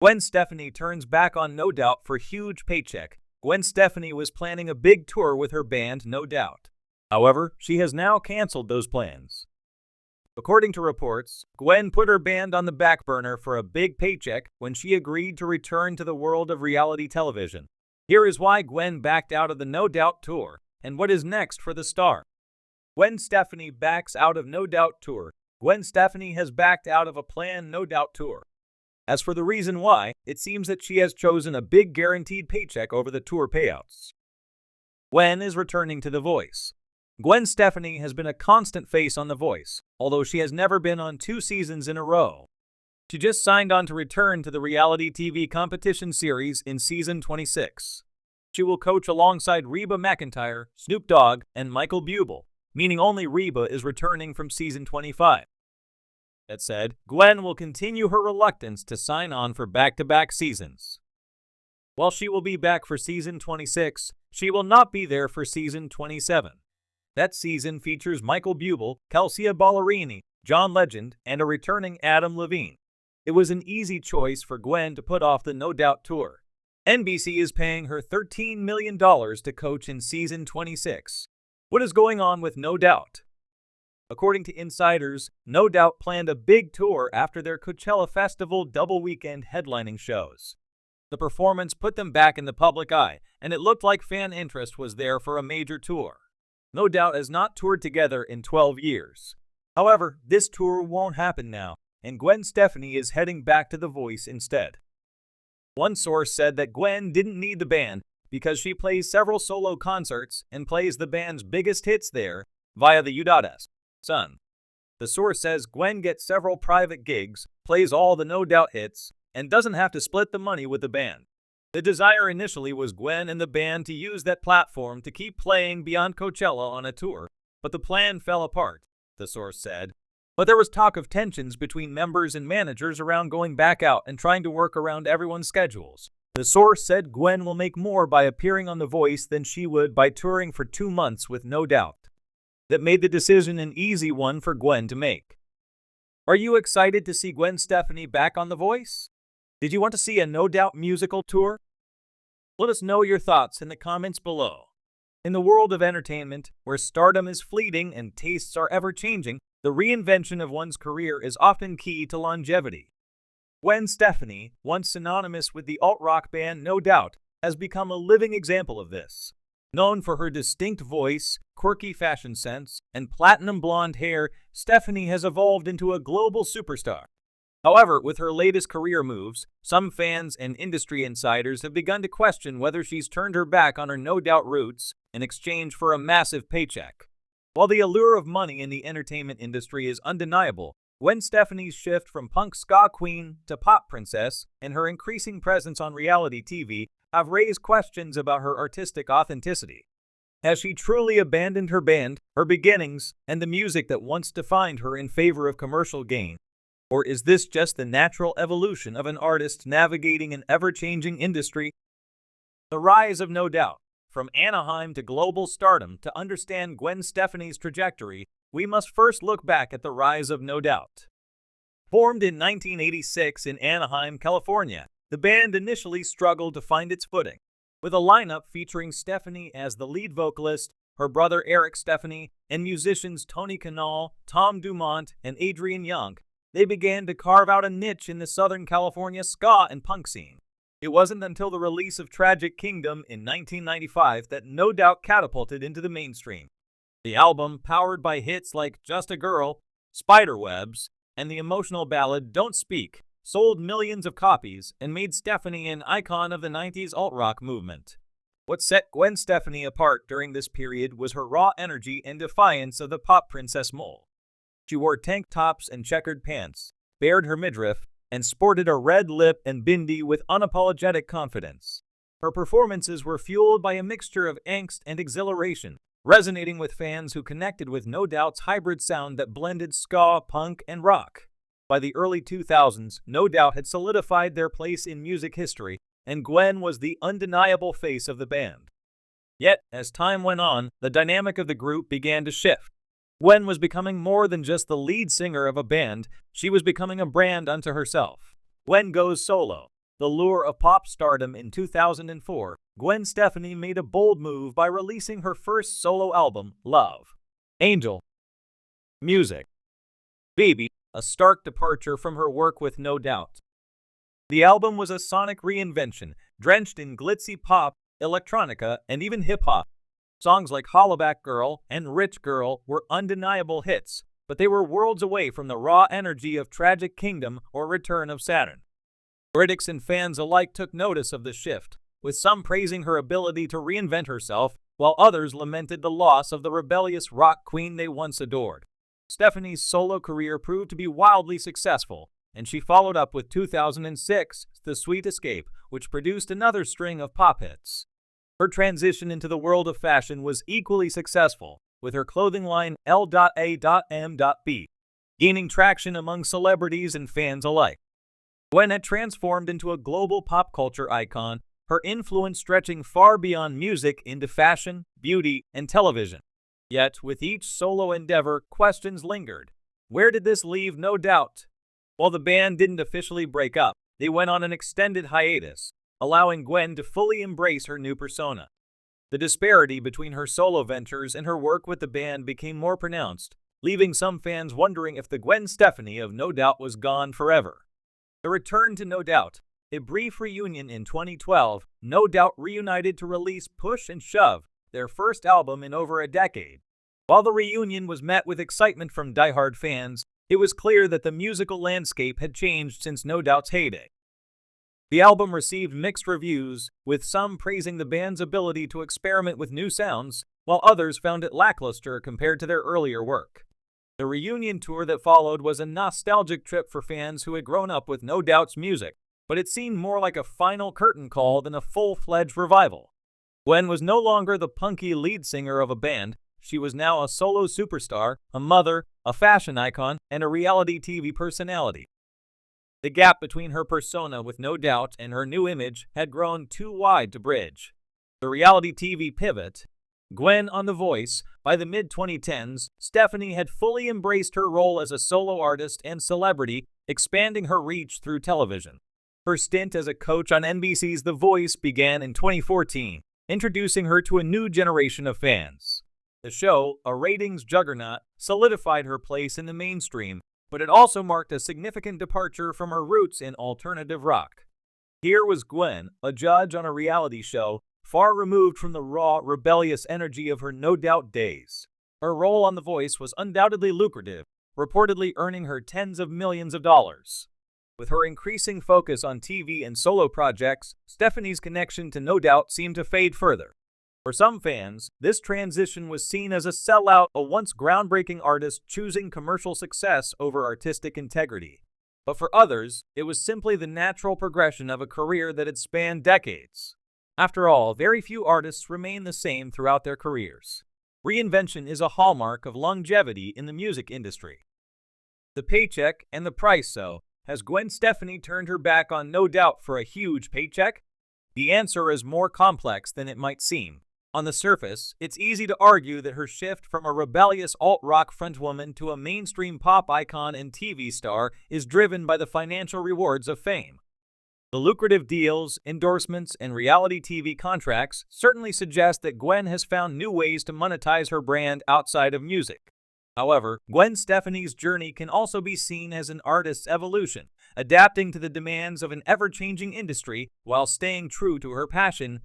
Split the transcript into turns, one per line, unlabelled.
Gwen Stefani turns back on No Doubt for huge paycheck. Gwen Stefani was planning a big tour with her band No Doubt. However, she has now canceled those plans. According to reports, Gwen put her band on the back burner for a big paycheck when she agreed to return to the world of reality television. Here is why Gwen backed out of the No Doubt tour, and what is next for the star. Gwen Stefani backs out of No Doubt tour. Gwen Stefani has backed out of a planned No Doubt tour. As for the reason why, it seems that she has chosen a big guaranteed paycheck over the tour payouts. Gwen is returning to The Voice. Gwen Stefani has been a constant face on The Voice, although she has never been on 2 seasons in a row. She just signed on to return to the reality TV competition series in season 26. She will coach alongside Reba McEntire, Snoop Dogg, and Michael Bublé, meaning only Reba is returning from season 25. That said, Gwen will continue her reluctance to sign on for back-to-back seasons. While she will be back for season 26, she will not be there for season 27. That season features Michael Bublé, Kelsea Ballerini, John Legend, and a returning Adam Levine. It was an easy choice for Gwen to put off the No Doubt tour. NBC is paying her $13 million to coach in season 26. What is going on with No Doubt? According to insiders, No Doubt planned a big tour after their Coachella Festival double weekend headlining shows. The performance put them back in the public eye, and it looked like fan interest was there for a major tour. No Doubt has not toured together in 12 years. However, this tour won't happen now, and Gwen Stefani is heading back to The Voice instead. One source said that Gwen didn't need the band because she plays several solo concerts and plays the band's biggest hits there via the U.S. Sun. The source says Gwen gets several private gigs, plays all the No Doubt hits, and doesn't have to split the money with the band. The desire initially was Gwen and the band to use that platform to keep playing beyond Coachella on a tour, but the plan fell apart, the source said. But there was talk of tensions between members and managers around going back out and trying to work around everyone's schedules. The source said Gwen will make more by appearing on The Voice than she would by touring for 2 months with No Doubt. That made the decision an easy one for Gwen to make. Are you excited to see Gwen Stefani back on The Voice? Did you want to see a No Doubt musical tour? Let us know your thoughts in the comments below. In the world of entertainment, where stardom is fleeting and tastes are ever-changing, the reinvention of one's career is often key to longevity. Gwen Stefani, once synonymous with the alt-rock band No Doubt, has become a living example of this. Known for her distinct voice, quirky fashion sense, and platinum blonde hair, Stefani has evolved into a global superstar. However, with her latest career moves, some fans and industry insiders have begun to question whether she's turned her back on her No Doubt roots in exchange for a massive paycheck. While the allure of money in the entertainment industry is undeniable, Gwen Stefani's shift from punk ska queen to pop princess and her increasing presence on reality TV have raised questions about her artistic authenticity. Has she truly abandoned her band, her beginnings, and the music that once defined her in favor of commercial gain? Or is this just the natural evolution of an artist navigating an ever-changing industry? The rise of No Doubt. From Anaheim to global stardom, to understand Gwen Stefani's trajectory, we must first look back at the rise of No Doubt. Formed in 1986 in Anaheim, California, the band initially struggled to find its footing. With a lineup featuring Stefani as the lead vocalist, her brother Eric Stefani, and musicians Tony Kanal, Tom Dumont, and Adrian Young, they began to carve out a niche in the Southern California ska and punk scene. It wasn't until the release of Tragic Kingdom in 1995 that No Doubt catapulted into the mainstream. The album, powered by hits like Just a Girl, Spiderwebs, and the emotional ballad Don't Speak, sold millions of copies and made Stefani an icon of the 90s alt-rock movement. What set Gwen Stefani apart during this period was her raw energy and defiance of the pop princess mold. She wore tank tops and checkered pants, bared her midriff, and sported a red lip and bindi with unapologetic confidence. Her performances were fueled by a mixture of angst and exhilaration, resonating with fans who connected with No Doubt's hybrid sound that blended ska, punk, and rock. By the early 2000s, No Doubt had solidified their place in music history, and Gwen was the undeniable face of the band. Yet, as time went on, the dynamic of the group began to shift. Gwen was becoming more than just the lead singer of a band, she was becoming a brand unto herself. Gwen goes solo. the lure of pop stardom. In 2004, Gwen Stefani made a bold move by releasing her first solo album, Love, Angel, Music, Baby, a stark departure from her work with No Doubt. The album was a sonic reinvention, drenched in glitzy pop, electronica, and even hip-hop. Songs like Hollaback Girl and Rich Girl were undeniable hits, but they were worlds away from the raw energy of Tragic Kingdom or Return of Saturn. Critics and fans alike took notice of the shift, with some praising her ability to reinvent herself, while others lamented the loss of the rebellious rock queen they once adored. Stefani's solo career proved to be wildly successful, and she followed up with 2006's The Sweet Escape, which produced another string of pop hits. Her transition into the world of fashion was equally successful, with her clothing line L.A.M.B. gaining traction among celebrities and fans alike. Gwen had transformed into a global pop culture icon, her influence stretching far beyond music into fashion, beauty, and television. Yet, with each solo endeavor, questions lingered. Where did this leave No Doubt? While the band didn't officially break up, they went on an extended hiatus, allowing Gwen to fully embrace her new persona. The disparity between her solo ventures and her work with the band became more pronounced, leaving some fans wondering if the Gwen Stefani of No Doubt was gone forever. The return to No Doubt. A brief reunion in 2012, No Doubt reunited to release Push and Shove, their first album in over a decade. While the reunion was met with excitement from diehard fans, it was clear that the musical landscape had changed since No Doubt's heyday. The album received mixed reviews, with some praising the band's ability to experiment with new sounds, while others found it lackluster compared to their earlier work. The reunion tour that followed was a nostalgic trip for fans who had grown up with No Doubt's music, but it seemed more like a final curtain call than a full-fledged revival. Gwen was no longer the punky lead singer of a band. She was now a solo superstar, a mother, a fashion icon, and a reality TV personality. The gap between her persona with No Doubt and her new image had grown too wide to bridge. The reality TV pivot. Gwen on The Voice. By the mid-2010s, Stefani had fully embraced her role as a solo artist and celebrity, expanding her reach through television. Her stint as a coach on NBC's The Voice began in 2014, introducing her to a new generation of fans. The show, a ratings juggernaut, solidified her place in the mainstream, but it also marked a significant departure from her roots in alternative rock. Here was Gwen, a judge on a reality show, far removed from the raw, rebellious energy of her No Doubt days. Her role on The Voice was undoubtedly lucrative, reportedly earning her tens of millions of dollars. With her increasing focus on TV and solo projects, Stefani's connection to No Doubt seemed to fade further. For some fans, this transition was seen as a sellout, a once groundbreaking artist choosing commercial success over artistic integrity. But for others, it was simply the natural progression of a career that had spanned decades. After all, very few artists remain the same throughout their careers. Reinvention is a hallmark of longevity in the music industry. The paycheck and the price. So, has Gwen Stefani turned her back on No Doubt for a huge paycheck? The answer is more complex than it might seem. On the surface, it's easy to argue that her shift from a rebellious alt-rock frontwoman to a mainstream pop icon and TV star is driven by the financial rewards of fame. The lucrative deals, endorsements, and reality TV contracts certainly suggest that Gwen has found new ways to monetize her brand outside of music. However, Gwen Stefani's journey can also be seen as an artist's evolution, adapting to the demands of an ever-changing industry while staying true to her passion,